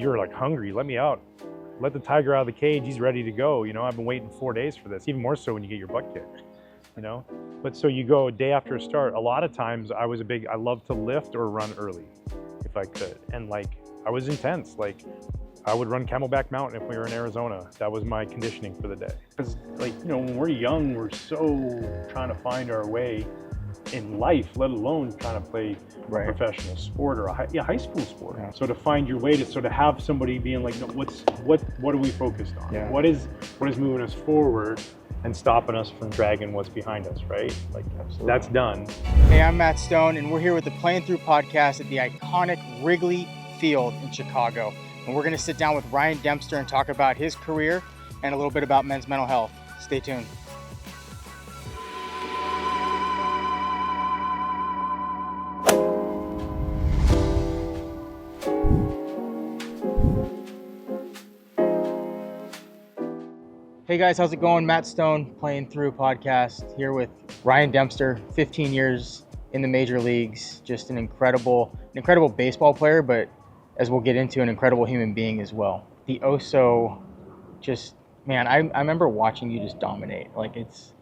You're like hungry, let me out. Let the tiger out of the cage, he's ready to go. I've been waiting 4 days for this, even more so when you get your butt kicked, But so you go a day after a start. A lot of times I love to lift or run early if I could. And I was intense. I would run Camelback Mountain if we were in Arizona. That was my conditioning for the day. Because when we're young, we're so trying to find our way in life, let alone trying to play a professional sport or a high school sport. Yeah. So to find your way, to sort of have somebody being like, no, what are we focused on? Yeah. What is moving us forward and stopping us from dragging what's behind us, right? Absolutely. That's done. Hey, I'm Matt Stone, and we're here with the Playin Thru podcast at the iconic Wrigley Field in Chicago. And we're gonna sit down with Ryan Dempster and talk about his career and a little bit about men's mental health. Stay tuned. Hey guys, how's it going? Matt Stone, Playin Thru podcast, here with Ryan Dempster, 15 years in the major leagues, just an incredible baseball player, but as we'll get into, an incredible human being as well. The I remember watching you just dominate. It's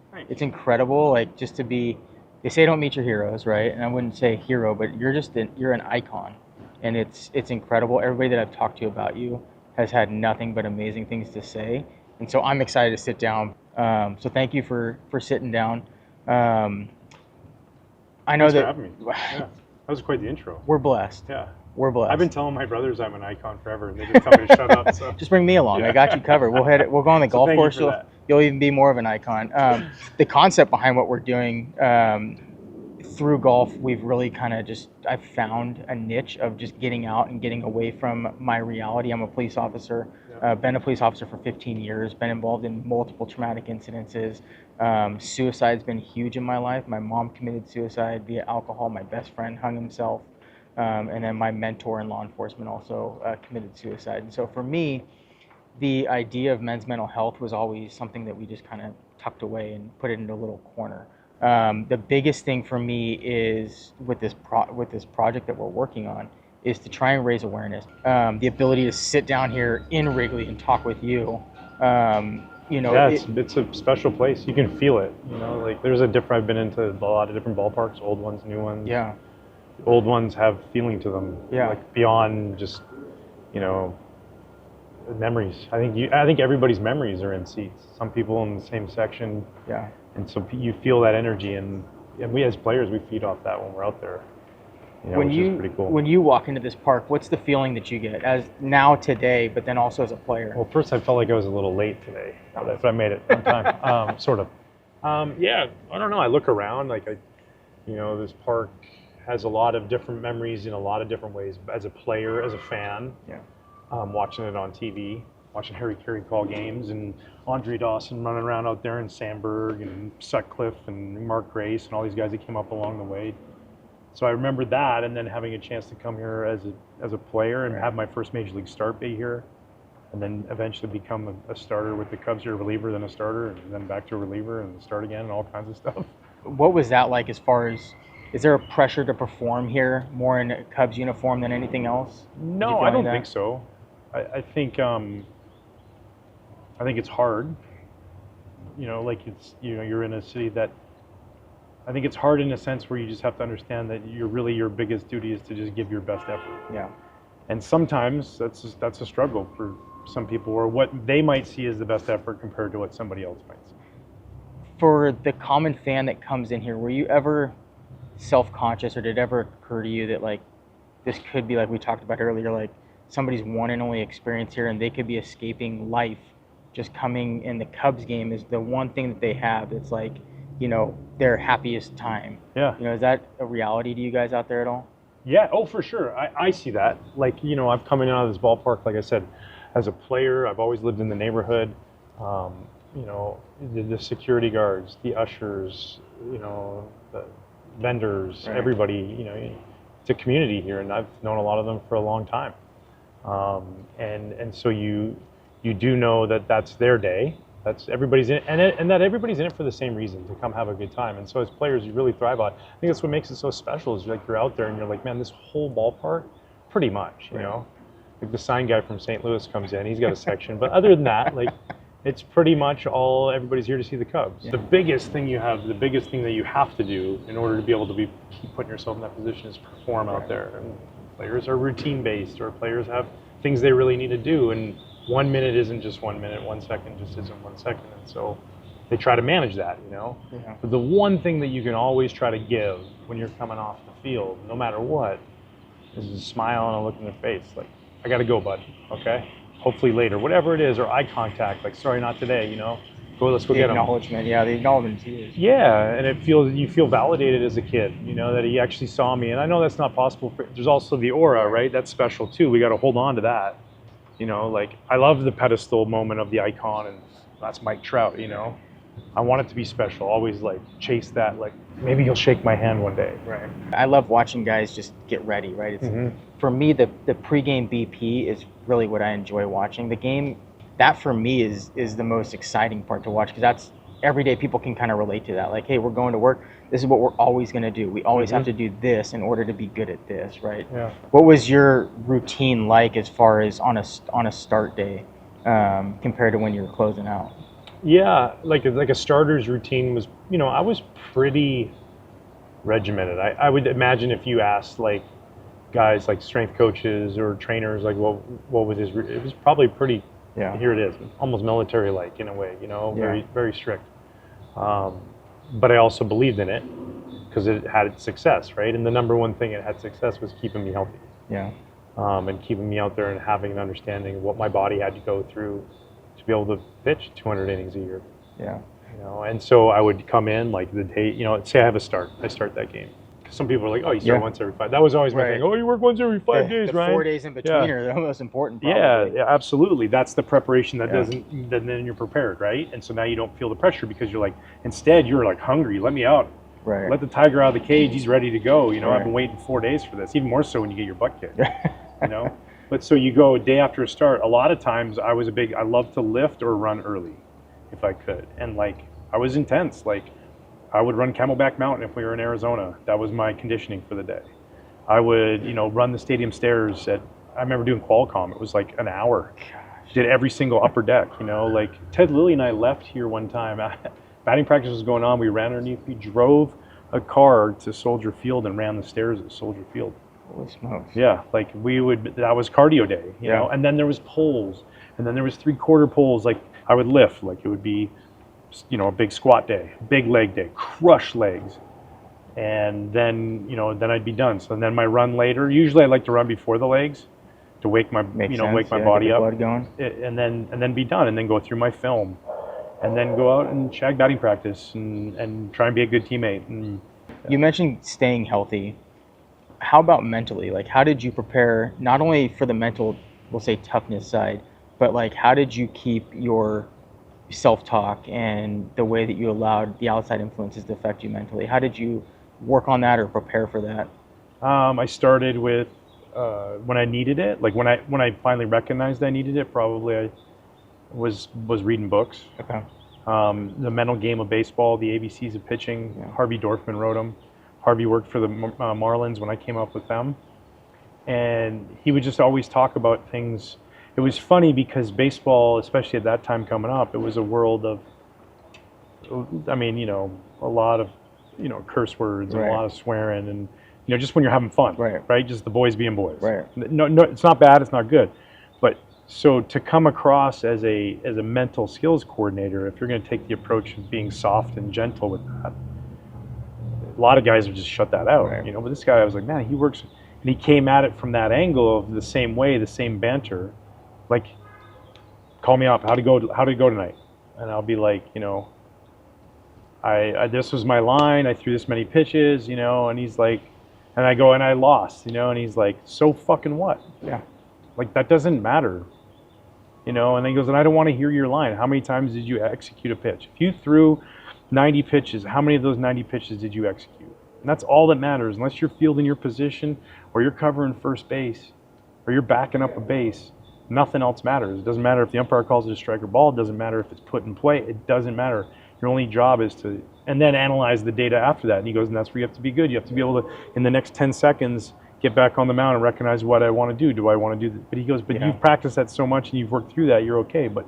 incredible, just to be, they say don't meet your heroes, right? And I wouldn't say hero, but you're an icon, and it's incredible. Everybody that I've talked to about you has had nothing but amazing things to say. And so I'm excited to sit down. So thank you for sitting down. I know Thanks for having me. Yeah, that was quite the intro. We're blessed. Yeah. We're blessed. I've been telling my brothers I'm an icon forever, and they just tell me to shut up. So just bring me along. Yeah. I got you covered. We'll go on the golf course. You'll even be more of an icon. The concept behind what we're doing through golf, we've really I've found a niche of just getting out and getting away from my reality. I'm a police officer. Been a police officer for 15 years, been involved in multiple traumatic incidences. Suicide's been huge in my life. My mom committed suicide via alcohol. My best friend hung himself. And then my mentor in law enforcement also committed suicide. And so for me, the idea of men's mental health was always something that we just kind of tucked away and put it into a little corner. The biggest thing for me is with this project that we're working on is to try and raise awareness. The ability to sit down here in Wrigley and talk with you. It's a special place. You can feel it. I've been into a lot of different ballparks, old ones, new ones. Yeah. Old ones have feeling to them. Yeah. Beyond just, memories. I think everybody's memories are in seats. Some people in the same section. Yeah. And so you feel that energy, and we as players, we feed off that when we're out there. Which is pretty cool. When you walk into this park, what's the feeling that you get as now today, but then also as a player? Well, first I felt like I was a little late today, but I made it on time, sort of. I don't know. I look around, this park has a lot of different memories in a lot of different ways. As a player, as a fan, watching it on TV, watching Harry Carey call games, and Andre Dawson running around out there, and Sandberg and Sutcliffe and Mark Grace and all these guys that came up along the way. So I remember that, and then having a chance to come here as a player and have my first major league start be here, and then eventually become a starter with the Cubs, or a reliever, then a starter, and then back to a reliever and start again, and all kinds of stuff. What was that like as far as, is there a pressure to perform here more in a Cubs uniform than anything else? No, I don't think so. I think it's hard. You're in a city that, I think it's hard in a sense where you just have to understand that your biggest duty is to just give your best effort. Yeah. And sometimes that's a struggle for some people, or what they might see as the best effort compared to what somebody else might see. For the common fan that comes in here, were you ever self-conscious, or did it ever occur to you that this could be, like we talked about earlier, somebody's one and only experience here, and they could be escaping life, just coming in the Cubs game is the one thing that they have that's their happiest time. Yeah. Is that a reality to you guys out there at all? Yeah. Oh, for sure. I see that. I've come in and out of this ballpark, like I said, as a player. I've always lived in the neighborhood. The security guards, the ushers, the vendors, everybody. It's a community here, and I've known a lot of them for a long time. And so you do know that that's their day. That's everybody's in it, and that everybody's in it for the same reason, to come have a good time. And so as players, you really thrive on it. I think that's what makes it so special, is you're out there and you're like, man, this whole ballpark, pretty much, you know, Like the sign guy from St. Louis comes in, he's got a section. But other than that, like, it's pretty much all, everybody's here to see the Cubs. Yeah. The biggest thing that you have to do in order to be able to keep putting yourself in that position is perform out there. And players are routine based, or players have things they really need to do. And 1 minute isn't just 1 minute, 1 second just isn't 1 second. And so they try to manage that, you know? Yeah. But the one thing that you can always try to give when you're coming off the field, no matter what, is a smile and a look in their face. Like, I got to go, bud. Okay? Hopefully later, whatever it is, or eye contact, like, sorry, not today, you know? Go, let's go get him. The acknowledgement, yeah, the acknowledgement is huge. Yeah, and you feel validated as a kid, you know, that he actually saw me. And I know that's not possible. There's also the aura, right? That's special too. We got to hold on to that. You know, like, I love the pedestal moment of the icon, and that's Mike Trout, you know? I want it to be special. Always, like, chase that, like, maybe he'll shake my hand one day. Right. I love watching guys just get ready, right? It's, for me, the pregame BP is really what I enjoy watching. The game, that for me is the most exciting part to watch, because that's every day people can kind of relate to that. Like, hey, we're going to work. This is what we're always going to do. We always have to do this in order to be good at this, right? Yeah. What was your routine like as far as on a start day compared to when you were closing out? Yeah, like a starter's routine was, you know, I was pretty regimented. I would imagine if you asked, like, guys like strength coaches or trainers, like, what was it was probably pretty, here it is, almost military-like in a way, you know, very strict. But I also believed in it because it had its success, right? And the number one thing it had success was keeping me healthy. Yeah. And keeping me out there and having an understanding of what my body had to go through to be able to pitch 200 innings a year. Yeah. You know, and so I would come in like the day, you know, say I have a start, I start that game. Some people are like, oh, you start once every 5. That was always my thing. Oh, you work once every 5 days, right? 4 days in between are the most important. Probably. Yeah, absolutely. That's the preparation that doesn't. Then you're prepared, right? And so now you don't feel the pressure because you're like, instead you're like hungry. Let me out. Right. Let the tiger out of the cage. He's ready to go. You know, I've been waiting 4 days for this. Even more so when you get your butt kicked. You know. But so you go a day after a start. A lot of times I loved to lift or run early, if I could, and like I was intense. Like, I would run Camelback Mountain if we were in Arizona. That was my conditioning for the day. I would, you know, run the stadium stairs I remember doing Qualcomm. It was like an hour. Gosh. Did every single upper deck, you know, like Ted Lilly and I left here one time. Batting practice was going on. We ran underneath. We drove a car to Soldier Field and ran the stairs at Soldier Field. Holy smokes. Yeah, like that was cardio day, you know, and then there was poles, and then there was 3/4 poles. Like I would lift, like it would be, you know, a big squat day, big leg day, crush legs. And then, you know, then I'd be done. So then my run later, usually I like to run before the legs to wake my, wake my body up, blood going. And then be done, and then go through my film, and then go out and shag batting practice and try and be a good teammate. And you mentioned staying healthy. How about mentally? Like, how did you prepare not only for the mental, we'll say toughness side, but like, how did you keep your self-talk and the way that you allowed the outside influences to affect you mentally? How did you work on that or prepare for that? I started with when I needed it. Like when I finally recognized I needed it, probably I was reading books. Okay. The Mental Game of Baseball, the ABCs of Pitching. Yeah. Harvey Dorfman wrote them. Harvey worked for the Marlins when I came up with them, and he would just always talk about things. It was funny because baseball, especially at that time coming up, it was a world of, I mean, you know, a lot of, you know, curse words and a lot of swearing, and, you know, just when you're having fun, right? Just the boys being boys. Right. No, it's not bad, it's not good, but so to come across as a mental skills coordinator, if you're going to take the approach of being soft and gentle with that, a lot of guys would just shut that out, you know. But this guy, I was like, man, he works, and he came at it from that angle of the same way, the same banter. Like, call me up. How'd it go tonight? And I'll be like, you know, I this was my line. I threw this many pitches, you know. And he's like, and I go, and I lost, you know. And he's like, so fucking what? Yeah. Like, that doesn't matter, you know. And then he goes, and I don't want to hear your line. How many times did you execute a pitch? If you threw 90 pitches, how many of those 90 pitches did you execute? And that's all that matters. Unless you're fielding your position, or you're covering first base, or you're backing up a base, nothing else matters. It doesn't matter if the umpire calls it a strike or ball. It doesn't matter if it's put in play. It doesn't matter. Your only job is and then analyze the data after that. And he goes, and that's where you have to be good. You have to be able to, in the next 10 seconds, get back on the mound and recognize what I want to do. Do I want to do that? But he goes, but you've practiced that so much and you've worked through that, you're okay. But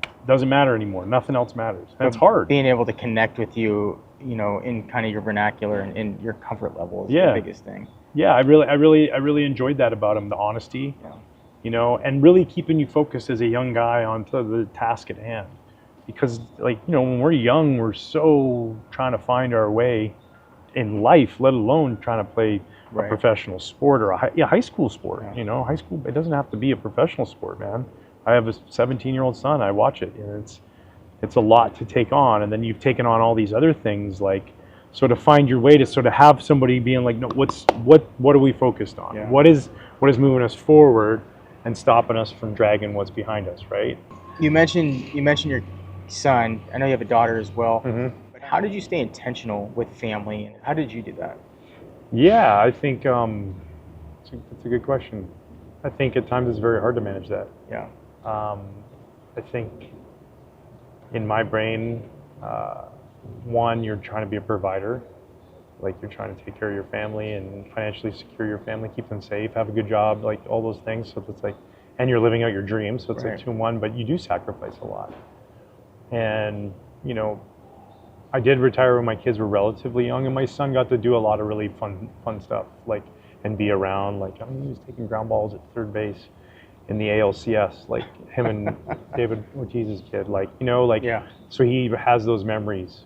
it doesn't matter anymore. Nothing else matters. And it's hard. Being able to connect with you, in kind of your vernacular and in your comfort level is the biggest thing. Yeah, I really enjoyed that about him, the honesty, and really keeping you focused as a young guy onto the task at hand. Because when we're young, we're so trying to find our way in life, let alone trying to play a professional sport or a high school sport. High school, it doesn't have to be a professional sport, man. I have a 17-year-old son. I watch it, and it's a lot to take on. And then you've taken on all these other things, like sort of find your way to sort of have somebody being like, no, what are we focused on? Yeah. What is moving us forward and stopping us from dragging what's behind us, right? You mentioned your son. I know you have a daughter as well. Mm-hmm. But how did you stay intentional with family, and how did you do that? Yeah, I think that's a good question. I think at times it's very hard to manage that. Yeah. I think in my brain, one, you're trying to be a provider, like you're trying to take care of your family and financially secure your family, keep them safe, have a good job, like all those things. So it's like, and you're living out your dreams. So it's like 2 in 1, but you do sacrifice a lot. And I did retire when my kids were relatively young, and my son got to do a lot of really fun stuff, like, and be around. Like, he was taking ground balls at third base in the ALCS, like him and David Ortiz's kid, so he has those memories.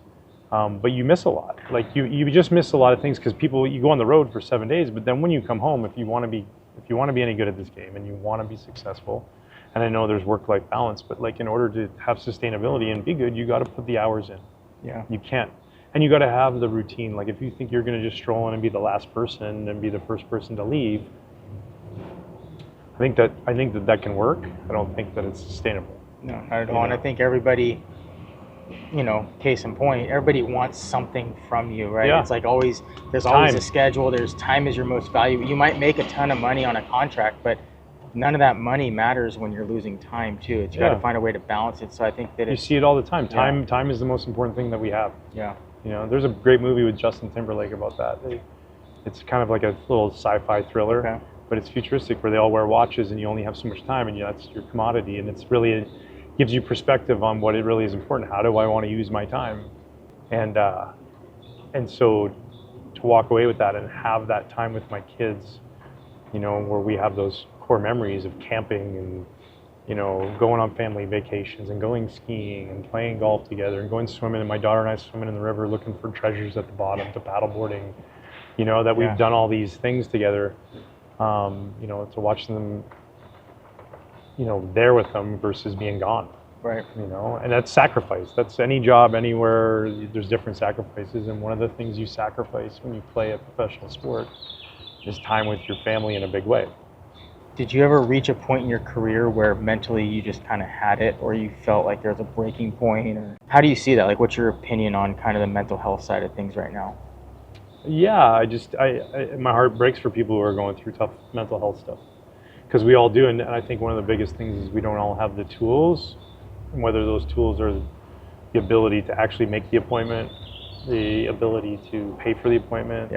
But you miss a lot. Like you just miss a lot of things because you go on the road for 7 days, but then when you come home, if you want to be any good at this game and you want to be successful, and I know there's work-life balance, but like in order to have sustainability and be good, you got to put the hours in. Yeah. You can't. And you got to have the routine. Like if you think you're going to just stroll in and be the last person and be the first person to leave, I think that can work. I don't think that it's sustainable. No, not at all. And I think everybody, case in point, everybody wants something from you, right? Yeah. It's like there's always a schedule. There's time is your most valuable. You might make a ton of money on a contract, but none of that money matters when you're losing time too. You got to find a way to balance it. So I think that you see it all the time. Time is the most important thing that we have. Yeah. There's a great movie with Justin Timberlake about that. It's kind of like a little sci-fi thriller. Okay. But it's futuristic where they all wear watches and you only have so much time and that's your commodity, and it's really gives you perspective on what it really is important. How do I want to use my time? And so to walk away with that and have that time with my kids, where we have those core memories of camping and going on family vacations and going skiing and playing golf together and going swimming, and my daughter and I swimming in the river looking for treasures at the bottom, to paddleboarding, that we've done all these things together. To watch them, there with them versus being gone. Right. And that's sacrifice. That's any job, anywhere, there's different sacrifices. And one of the things you sacrifice when you play a professional sport is time with your family in a big way. Did you ever reach a point in your career where mentally you just kind of had it, or you felt like there was a breaking point? Or how do you see that? Like, what's your opinion on kind of the mental health side of things right now? Yeah, my heart breaks for people who are going through tough mental health stuff, because we all do, and I think one of the biggest things is we don't all have the tools, and whether those tools are the ability to actually make the appointment, the ability to pay for the appointment,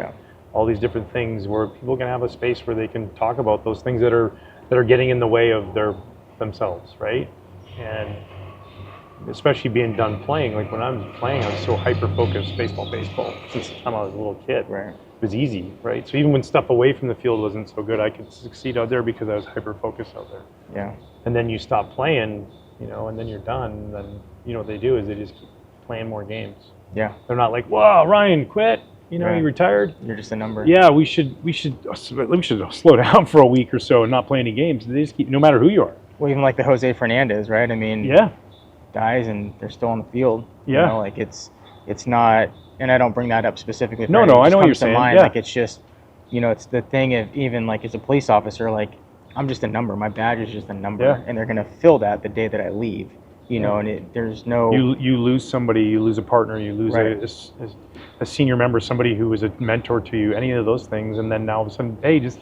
all these different things where people can have a space where they can talk about those things that are getting in the way of themselves, right? And especially being done playing. Like when I was playing, I was so hyper-focused, baseball, since the time I was a little kid. Right. It was easy, right? So even when stuff away from the field wasn't so good, I could succeed out there because I was hyper-focused out there. Yeah. And then you stop playing, and then you're done, and then, what they do is they just keep playing more games. Yeah. They're not like, whoa, Ryan, quit. You retired. You're just a number. Yeah, we should slow down for a week or so and not play any games. They just keep, no matter who you are. Well, even like the Jose Fernandez, right? I mean, guys, and they're still on the field. Yeah. Like it's not, and I don't bring that up specifically. No, I know what you're saying. Like it's just, it's the thing of even like as a police officer, like I'm just a number. My badge is just a number, and they're gonna fill that the day that I leave. And there's no. You lose somebody, you lose a partner, you lose a senior member, somebody who was a mentor to you, any of those things, and then now all of a sudden, hey, just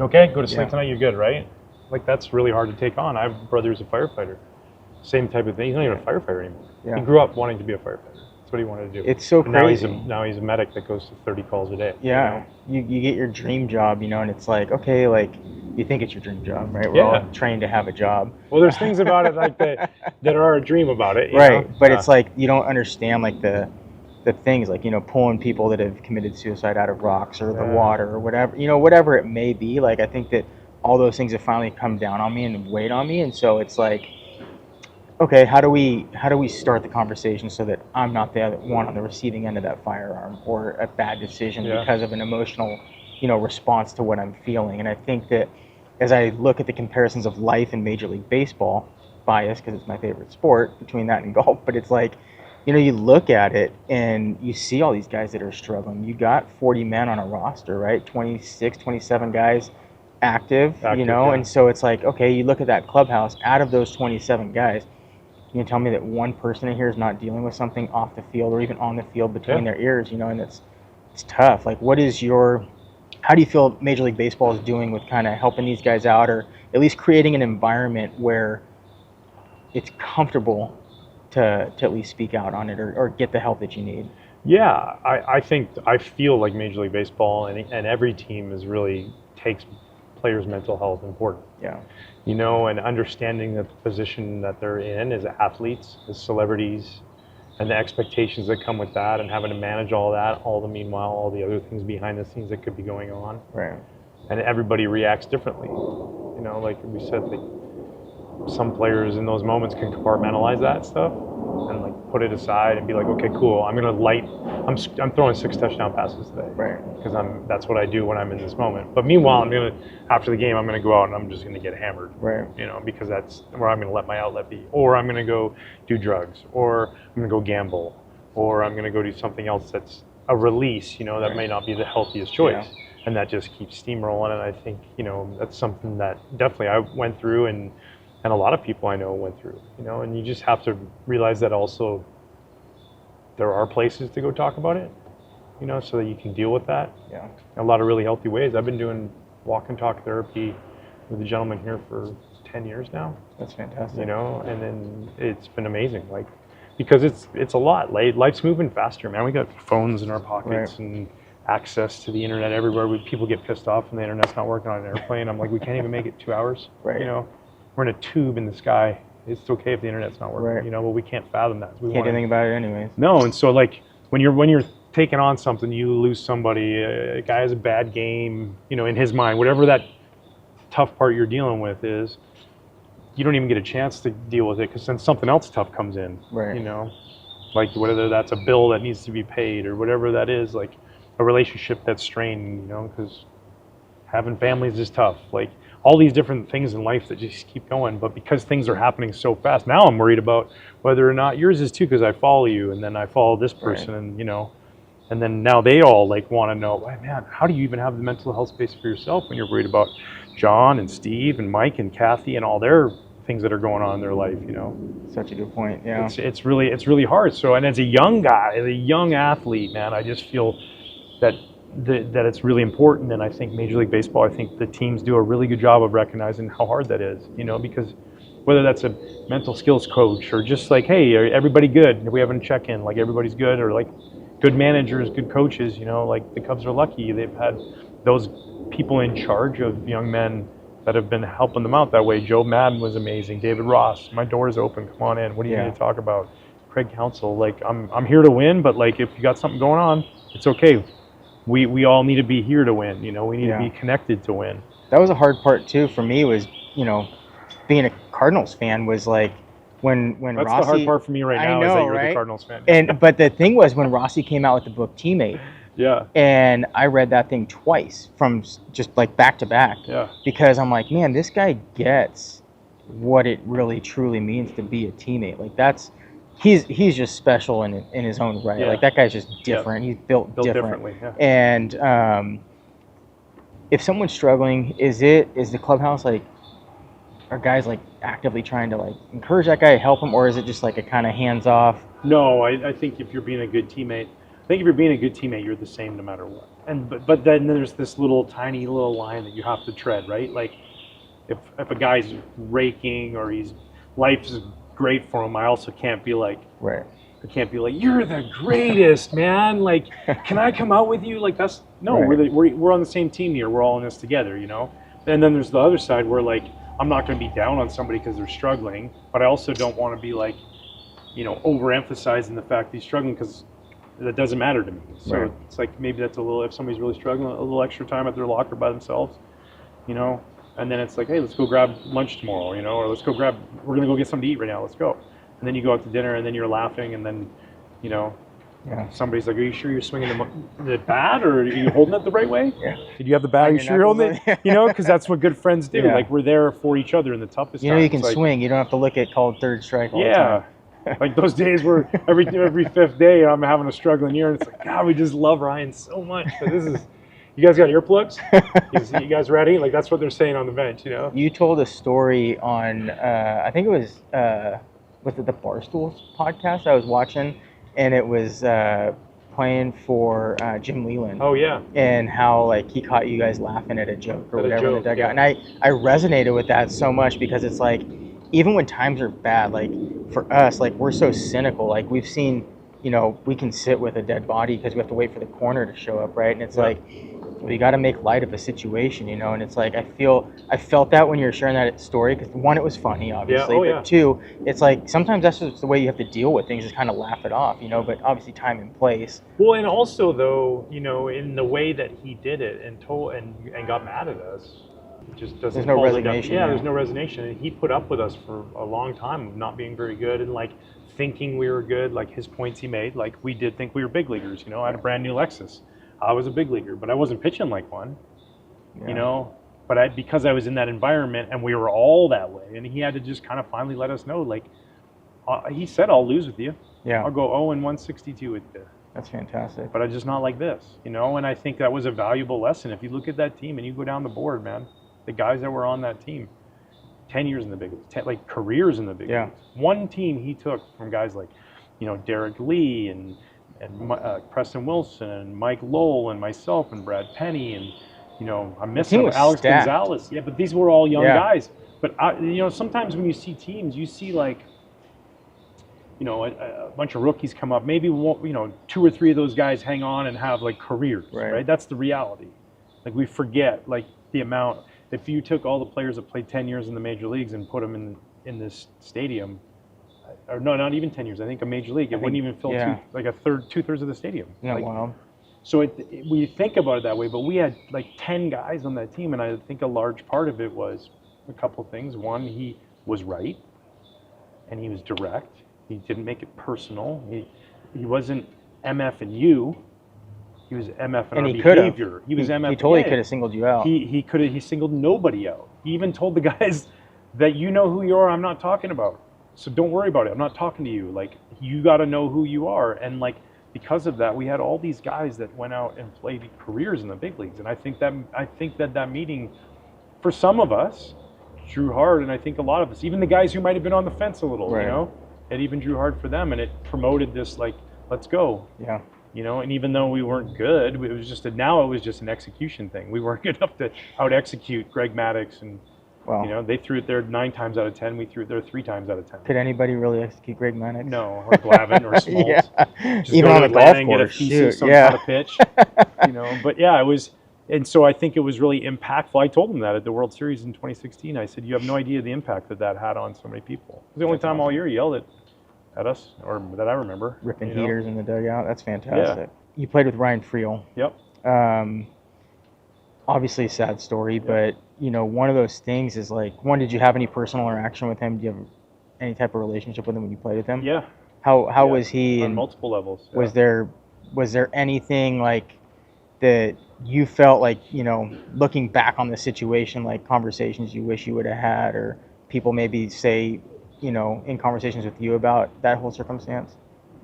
okay, go to sleep tonight, you're good, right? Like that's really hard to take on. I have a brother who's a firefighter. Same type of thing. He's not even a firefighter anymore. Yeah. He grew up wanting to be a firefighter. That's what he wanted to do. It's so And crazy. Now he's a medic that goes to 30 calls a day. Yeah, you get your dream job, and it's like, okay, like you think it's your dream job, right? We're all trained to have a job. Well, there's things about it like that are a dream about it, right? But it's like you don't understand like the things like pulling people that have committed suicide out of rocks or the water or whatever whatever it may be. Like I think that all those things have finally come down on me and weighed on me, and so it's like, okay, how do we start the conversation so that I'm not the one on the receiving end of that firearm or a bad decision because of an emotional response to what I'm feeling. And I think that as I look at the comparisons of life and Major League Baseball, biased because it's my favorite sport, between that and golf, but it's like, you look at it and you see all these guys that are struggling. You got 40 men on a roster, right? 26, 27 guys active, and so it's like, okay, you look at that clubhouse, out of those 27 guys, you tell me that one person in here is not dealing with something off the field or even on the field between their ears, and it's tough. Like, how do you feel Major League Baseball is doing with kind of helping these guys out, or at least creating an environment where it's comfortable to at least speak out on it or get the help that you need? Yeah, I feel like Major League Baseball and every team really takes players' mental health important. Yeah. And understanding that the position that they're in as athletes, as celebrities, and the expectations that come with that, and having to manage all that, meanwhile, all the other things behind the scenes that could be going on. Right. And everybody reacts differently. Like we said, some players in those moments can compartmentalize that stuff and like put it aside and be like, okay, cool, I'm throwing 6 touchdown passes today, right? Because that's what I do when I'm in this moment. But meanwhile, after the game, I'm gonna go out and I'm just gonna get hammered, right? Because that's where I'm gonna let my outlet be, or I'm gonna go do drugs, or I'm gonna go gamble, or I'm gonna go do something else that's a release, that may not be the healthiest choice, and that just keeps steamrolling. And I think that's something that definitely I went through, and a lot of people I know went through, and you just have to realize that also there are places to go talk about it, so that you can deal with that. Yeah. In a lot of really healthy ways. I've been doing walk and talk therapy with a gentleman here for 10 years now. That's fantastic. And then it's been amazing, because it's a lot. Life's moving faster, man. We got phones in our pockets and access to the internet everywhere. People get pissed off when the internet's not working on an airplane. I'm like, we can't even make it 2 hours. Right. We're in a tube in the sky. It's okay if the internet's not working, but we can't fathom that. We can't do anything about it anyways. No, and so when you're taking on something, you lose somebody, a guy has a bad game, in his mind, whatever that tough part you're dealing with is, you don't even get a chance to deal with it because then something else tough comes in, right? Like whether that's a bill that needs to be paid or whatever that is, like a relationship that's strained, because having families is tough. Like all these different things in life that just keep going, but because things are happening so fast, now I'm worried about whether or not yours is too, because I follow you and then I follow this person, and and then now they all want to know, man, how do you even have the mental health space for yourself when you're worried about John and Steve and Mike and Kathy and all their things that are going on in their life, Such a good point. Yeah. It's really hard. So, and as a young guy, as a young athlete, man, I just feel that it's really important. And I think Major League Baseball, I think the teams do a really good job of recognizing how hard that is, because whether that's a mental skills coach or just like, hey, everybody good? Are we having a check-in? Like everybody's good, or like good managers, good coaches, like the Cubs are lucky. They've had those people in charge of young men that have been helping them out that way. Joe Madden was amazing. David Ross, my door is open. Come on in. What do you need to talk about? Craig Counsell, I'm here to win, but if you got something going on, it's okay. We all need to be here to win. We need to be connected to win. That was a hard part too for me. Was being a Cardinals fan was like when that's Rossi. The hard part for me right now is that you're the Cardinals fan. But the thing was when Rossi came out with the book Teammate. Yeah. And I read that thing twice from just back to back. Yeah. Because I'm like, man, this guy gets what it really truly means to be a teammate. He's just special in his own right. Yeah. That guy's just different. He's built differently. Yeah. And if someone's struggling, is the clubhouse are guys actively trying to encourage that guy, help him, or is it just a kind of hands off? No, I think if you're being a good teammate, you're the same no matter what. But then there's this tiny little line that you have to tread, right? If a guy's raking or life's great for him, I also can't be like, right, I can't be like, you're the greatest, man. Like, can I come out with you? Like, that's no, Right. we're on the same team here. We're all in this together, you know. And then there's the other side where like I'm not going to be down on somebody because they're struggling, but I also don't want to be like, you know, overemphasizing the fact that he's struggling because that doesn't matter to me. So Right. it's like maybe that's a little, if somebody's really struggling, a little extra time at their locker by themselves, you know. And then it's like, hey, let's go grab lunch tomorrow, you know, or let's go grab, we're going to go get something to eat right now. Let's go. And then you go out to dinner and then you're laughing and then, you know, Yeah. somebody's like, are you sure you're swinging the bat or are you holding it the right way? Yeah. Did you have the bat? Are you your sure you're holding knuckles it? You know, because that's what good friends do. Yeah. Like we're there for each other in the toughest You know, times. you can like, swing. You don't have to look at called third strike all the yeah. time. Like those days where every fifth day I'm having a struggling year and it's like, God, we just love Ryan so much. But this is, you guys got earplugs? You guys ready? Like that's what they're saying on the bench, you know? You told a story on, I think it was it the Barstools podcast I was watching, and it was playing for Jim Leland. Oh yeah. And how like he caught you guys laughing at a joke or At a whatever in the joke, dugout. yeah. And I resonated with that so much because it's like, even when times are bad, like for us, like we're so cynical. Like we've seen, you know, we can sit with a dead body because we have to wait for the coroner to show up, right? And it's Yeah. like, we got to make light of a situation, you know. And it's like I felt that when you were sharing that story because one, it was funny, obviously, oh, yeah. but two, it's like sometimes that's just the way you have to deal with things, is kind of laugh it off, you know. But obviously, time and place. Well, and also though, you know, in the way that he did it and got mad at us, it just doesn't. There's no follow the resignation, Yeah, yeah. there's no resignation. And he put up with us for a long time of not being very good and like thinking we were good. Like his points he made, like we did think we were big leaguers. You know, I had a brand new Lexus. I was a big leaguer, but I wasn't pitching like one. Yeah. You know, but because I was in that environment and we were all that way, and he had to just kind of finally let us know, like he said, I'll lose with you. Yeah. I'll go 0-162 with you. That's fantastic. But I'm just not like this, you know. And I think that was a valuable lesson. If you look at that team and you go down the board, man, the guys that were on that team, 10 years in the big leagues, like careers in the big Yeah. leagues. One team he took from guys like, you know, Derek Lee and Preston Wilson and Mike Lowell and myself and Brad Penny and, you know, I miss team him, was Alex stacked. Gonzalez. Yeah, but these were all young Yeah. guys. But you know, sometimes when you see teams, you see like, you know, a bunch of rookies come up. Maybe you know, 2 or 3 of those guys hang on and have like careers. Right. That's the reality. Like we forget like the amount. If you took all the players that played 10 years in the major leagues and put them in this stadium, or no, not even 10 years. I think a major league, it wouldn't even fill yeah. two-thirds of the stadium. Yeah, like, wow. So we think about it that way, but we had like 10 guys on that team, and I think a large part of it was a couple things. One, he was right, and he was direct. He didn't make it personal. He wasn't MF and you. He was MF and our behavior. He was MF. He totally could have singled you out. He singled nobody out. He even told the guys that you know who you are. I'm not talking about. So don't worry about it. I'm not talking to you. Like you got to know who you are. And like because of that, we had all these guys that went out and played careers in the big leagues. And I think that meeting, for some of us, drew hard. And I think a lot of us, even the guys who might have been on the fence a little, Right. you know, it even drew hard for them. And it promoted this like, let's go. Yeah. You know, and even though we weren't good, it was just an execution thing. We weren't good enough to out execute Greg Maddux, and Wow. you know, they threw it there 9 times out of 10. We threw it there 3 times out of 10. Could anybody really execute Greg Maddux? No, or Glavin or Smoltz. Yeah. Just Even go on to the golf Atlanta and get a course. piece of Shoot. some Yeah. kind of pitch. You know, but yeah, it was, and so I think it was really impactful. I told them that at the World Series in 2016. I said, you have no idea the impact that had on so many people. It was the only time all year he yelled at us, or that I remember. Ripping you know? heaters in the dugout. That's fantastic. You played with Ryan Friel. Yep. Obviously a sad story, but you know, one of those things is like, one, did you have any personal interaction with him? Do you have any type of relationship with him when you played with him? Yeah. How was he? On multiple levels. Yeah. Was there anything like that you felt like, you know, looking back on the situation, like conversations you wish you would have had, or people maybe say, you know, in conversations with you about that whole circumstance?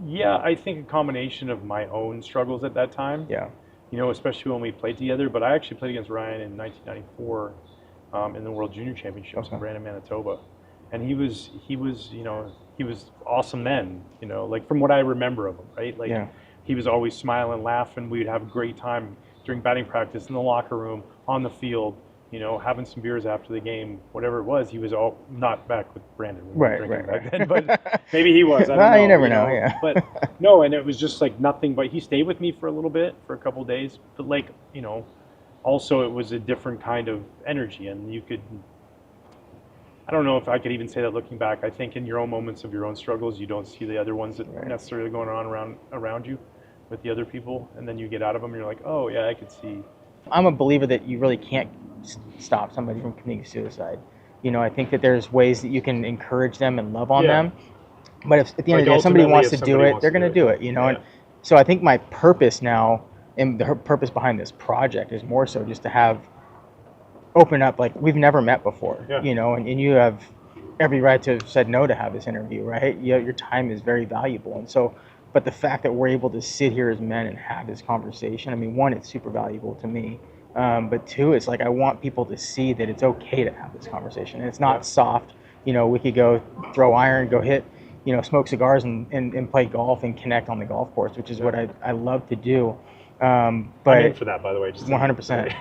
Yeah, I think a combination of my own struggles at that time. Yeah. You know, especially when we played together. But I actually played against Ryan in 1994 in the World Junior Championships in Brandon, Manitoba, and he was you know, he was awesome then. You know, like from what I remember of him, right? Like he was always smiling, laughing. We'd have a great time during batting practice, in the locker room, on the field. you know, having some beers after the game, whatever it was. He was all not back with Brandon. We Right, weren't drinking right, back right. then, but maybe he was. I don't Well, know. you never know, yeah. But no, and it was just like nothing. But he stayed with me for a little bit, for a couple of days. But like, you know, also it was a different kind of energy, and you could. I don't know if I could even say that looking back. I think in your own moments of your own struggles, you don't see the other ones that Right. necessarily going on around you with the other people, and then you get out of them, and you're like, oh yeah, I could see. I'm a believer that you really can't stop somebody from committing suicide. You know, I think that there's ways that you can encourage them and love on Yeah. them. But if at the end Like, of the day, somebody ultimately, wants if to do somebody it, wants they're to going to do it, you know? Yeah. And so I think my purpose now and the purpose behind this project is more so just to have open up, like we've never met before, Yeah. you know, and you have every right to have said no to have this interview, right? Your time is very valuable. And so, but the fact that we're able to sit here as men and have this conversation, I mean, one, it's super valuable to me. But two, it's like I want people to see that it's okay to have this conversation. And it's not soft. You know, we could go throw iron, go hit, you know, smoke cigars and play golf and connect on the golf course, which is what I love to do. But I'm in for that, by the way. Just 100%.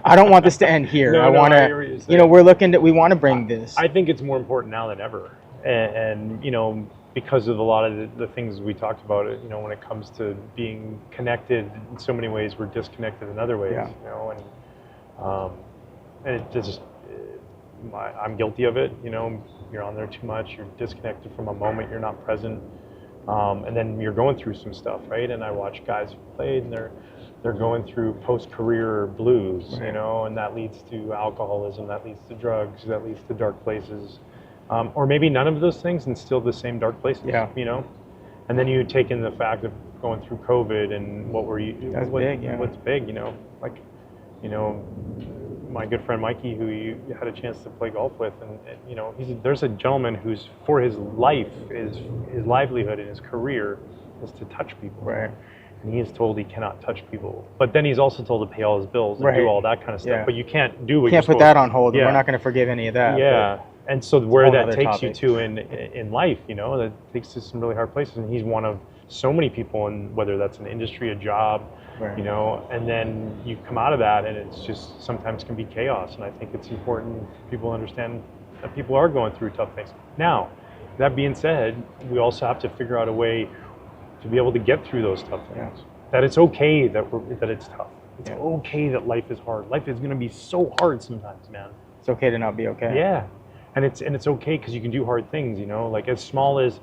I don't want this to end here. No, I no, want I hear what to, you're you know, saying. we want to bring this. I think it's more important now than ever, and you know, because of a lot of the things we talked about, you know, when it comes to being connected in so many ways, we're disconnected in other ways, Yeah. you know, and it just, I'm guilty of it, you know. You're on there too much, you're disconnected from a moment, you're not present, and then you're going through some stuff, right? And I watch guys who played, and they're going through post-career blues, Right. you know, and that leads to alcoholism, that leads to drugs, that leads to dark places, or maybe none of those things and still the same dark places, Yeah. you know. And then you take in the fact of going through COVID and That's big, yeah. what's big, you know, like, you know, my good friend Mikey, who you had a chance to play golf with, and you know, there's a gentleman who's for his life, his livelihood and his career is to touch people. Right. And he is told he cannot touch people. But then he's also told to pay all his bills and Right. do all that kind of stuff. Yeah. But you can't do what Can't you're put that supposed on hold. And Yeah. we're not going to forgive any of that. Yeah. And so where whole that nother takes you topic. to in life, you know, that takes to some really hard places. And he's one of so many people, in whether that's an industry, a job, Right. you know, and then you come out of that and it's just sometimes can be chaos. And I think it's important people understand that people are going through tough things. Now, that being said, we also have to figure out a way to be able to get through those tough things. Yeah. That it's okay that it's tough. It's Yeah. okay that life is hard. Life is going to be so hard sometimes, man. It's okay to not be okay. Yeah, and it's okay because you can do hard things. You know, like as small as,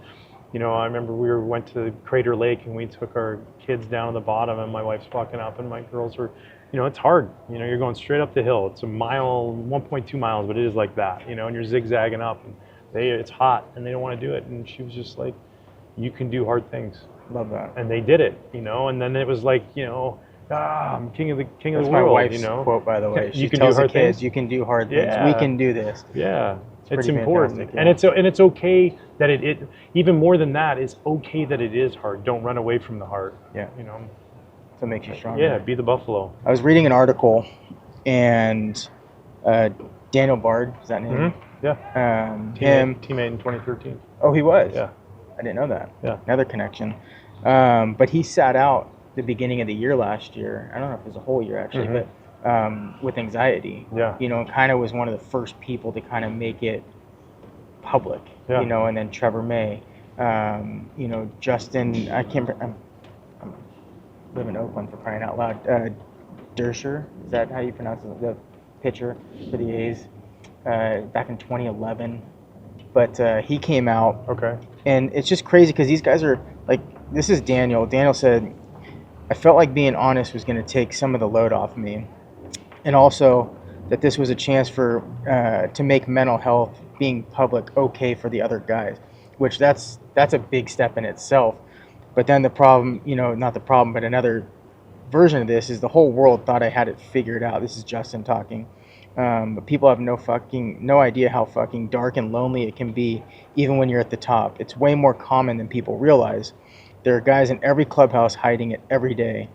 you know, I remember we went to Crater Lake and we took our kids down to the bottom, and my wife's walking up, and my girls were, you know, it's hard. You know, you're going straight up the hill. It's a mile, 1.2 miles, but it is like that. You know, and you're zigzagging up, and it's hot, and they don't want to do it. And she was just like, you can do hard things. Love that. And they did it, you know, and then it was like, you know, I'm king of the That's world, my wife's you know. quote, by the way. You She can do tells the hard kids, things. you can do hard things. Yeah. We can do this. Yeah, it's pretty important, fantastic, and yeah. it's okay that it even more than that, it's okay that it is hard. Don't run away from the hard. Yeah. You know. So it makes you stronger. Yeah, be the buffalo. I was reading an article, and Daniel Bard, is that name? Mm-hmm. Yeah. Teammate in 2013. Oh, he was? Yeah. I didn't know that. Yeah. Another connection. But he sat out the beginning of the year last year. I don't know if it was a whole year actually, Mhm. but with anxiety. Yeah. You know, kind of was one of the first people to kind of make it public. Yeah. You know, and then Trevor May. You know, Justin. I can't. I'm live in Oakland, for crying out loud. Dersher, is that how you pronounce it? The pitcher for the A's back in 2011. But he came out. Okay. And it's just crazy because these guys are like, this is Daniel. Daniel said, I felt like being honest was going to take some of the load off me. And also that this was a chance for to make mental health being public okay for the other guys, which that's a big step in itself. But then the problem, you know, not the problem, but another version of this is the whole world thought I had it figured out. This is Justin talking. But people have no idea how fucking dark and lonely it can be, even when you're at the top. It's way more common than people realize. There are guys in every clubhouse hiding it every day.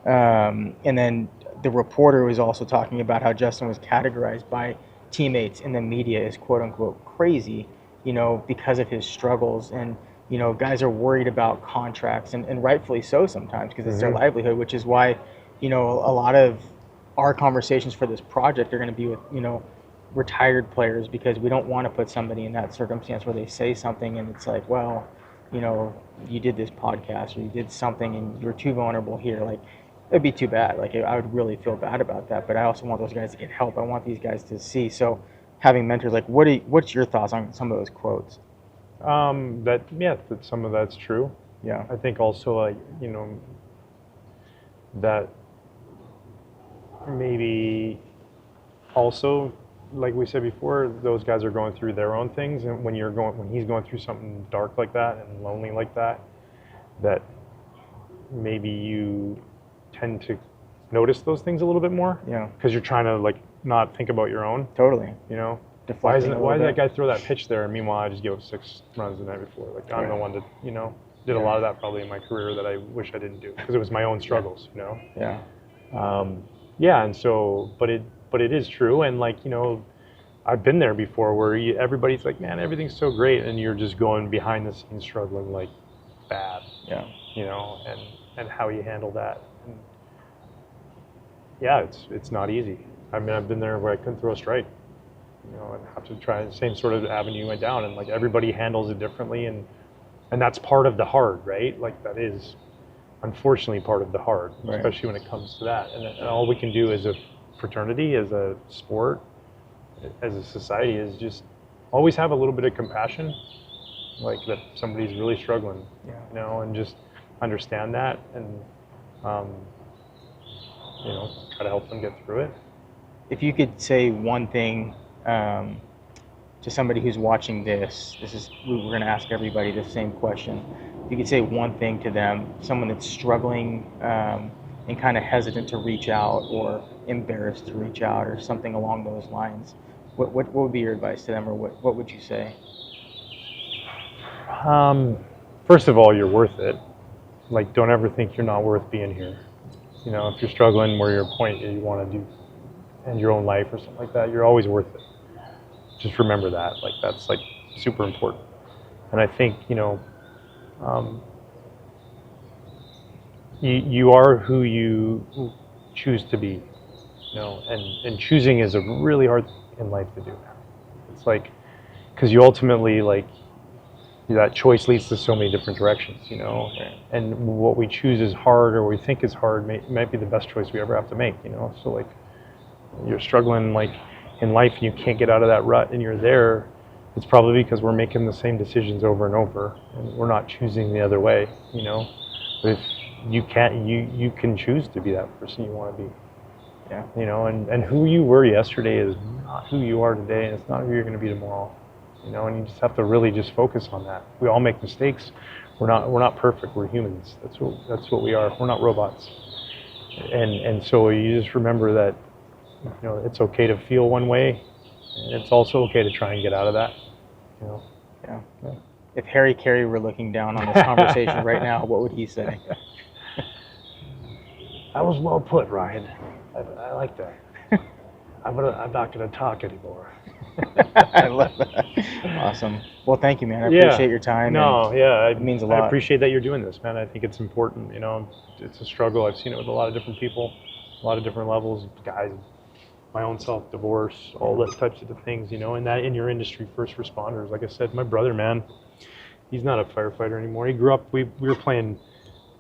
And then the reporter was also talking about how Justin was categorized by teammates in the media as quote unquote crazy, you know, because of his struggles. And, you know, guys are worried about contracts, and rightfully so sometimes because it's their livelihood, which is why, you know, a lot of our conversations for this project are going to be with, retired players, because we don't want to put somebody in that circumstance where they say something and it's like, well, you did this podcast or you did something and you were too vulnerable here. Like, it'd be too bad. Like, I would really feel bad about that. But I also want those guys to get help. I want these guys to see. So having mentors, like, what's your thoughts on some of those quotes? That some of that's true. Yeah. I think also, like, that maybe also, like we said before, those guys are going through their own things, and when he's going through something dark like that and lonely like that, that maybe you tend to notice those things a little bit more. Yeah. Because you're trying to, like, not think about your own. Totally. Why did that guy throw that pitch there? And meanwhile, I just gave up 6 runs the night before. Like, I'm the one that, did a lot of that probably in my career that I wish I didn't do, because it was my own struggles, Yeah. And so, but it is true. And, like, I've been there before where everybody's like, man, everything's so great. And you're just going behind the scenes struggling like bad. Yeah. And how you handle that. And yeah, it's not easy. I mean, I've been there where I couldn't throw a strike, and have to try the same sort of avenue went down, and, like, everybody handles it differently, and that's part of the hard, right? Like, that is unfortunately part of the hard, right. Especially when it comes to that. And all we can do as a fraternity, as a sport, as a society, is just always have a little bit of compassion, like that somebody's really struggling, and just understand that, and try to help them get through it. If you could say one thing to somebody who's watching this, we're going to ask everybody the same question. If you could say one thing to them, someone that's struggling and kind of hesitant to reach out or embarrassed to reach out or something along those lines, what would be your advice to them, or what would you say? First of all, you're worth it. Like, don't ever think you're not worth being here. If you're struggling where your point you want to do end your own life or something like that, you're always worth it. Just remember that. Like, that's, like, super important. And I think, you are who you choose to be, and choosing is a really hard thing in life to do. It's like, because you ultimately, like, that choice leads to so many different directions, and what we choose is hard, or we think is hard, might be the best choice we ever have to make, so, like, you're struggling, like, in life, and you can't get out of that rut, and you're there, it's probably because we're making the same decisions over and over, and we're not choosing the other way, But if you can't, you can choose to be that person you want to be. Yeah. And who you were yesterday is not who you are today, and it's not who you're going to be tomorrow. And you just have to really just focus on that. We all make mistakes. We're not perfect. We're humans. That's what we are. We're not robots. And so you just remember that, it's okay to feel one way, and it's also okay to try and get out of that. Yeah. If Harry Carey were looking down on this conversation right now, what would he say? That was well put, Ryan. I like that. I'm not going to talk anymore. I love that. Awesome. Well, thank you, man. I appreciate your time. It means a lot. I appreciate that you're doing this, man. I think it's important. It's a struggle. I've seen it with a lot of different people, a lot of different levels, guys, my own self, divorce, all those types of things, and that in your industry, first responders. Like I said, my brother, man, he's not a firefighter anymore. He grew up, we were playing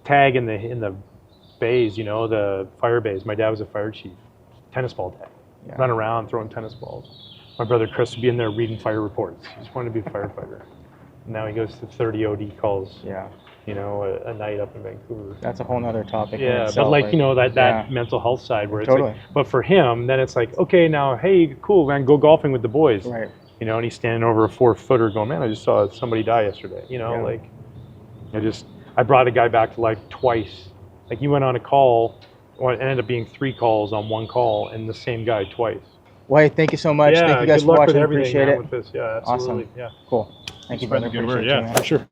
tag in the bays, the fire bays. My dad was a fire chief, tennis ball tag. Yeah. Run around throwing tennis balls. My brother Chris would be in there reading fire reports. He just wanted to be a firefighter. Now he goes to 30 OD calls. Yeah. A night up in Vancouver. That's a whole nother topic. Yeah, but that mental health side where it's totally. Like, but for him, then it's like, okay, now, hey, cool, man, go golfing with the boys. Right. And he's standing over a 4-footer going, man, I just saw somebody die yesterday. Like, I brought a guy back to life twice. Like, he went on a call, it ended up being 3 calls on 1 call, and the same guy twice. Well, thank you so much. Yeah, thank you guys good for luck watching. With everything, Appreciate man, it. With this. Yeah, absolutely. Awesome. Yeah. Cool. Thank you, brother. Good word. Appreciate you, Yeah, man. for sure.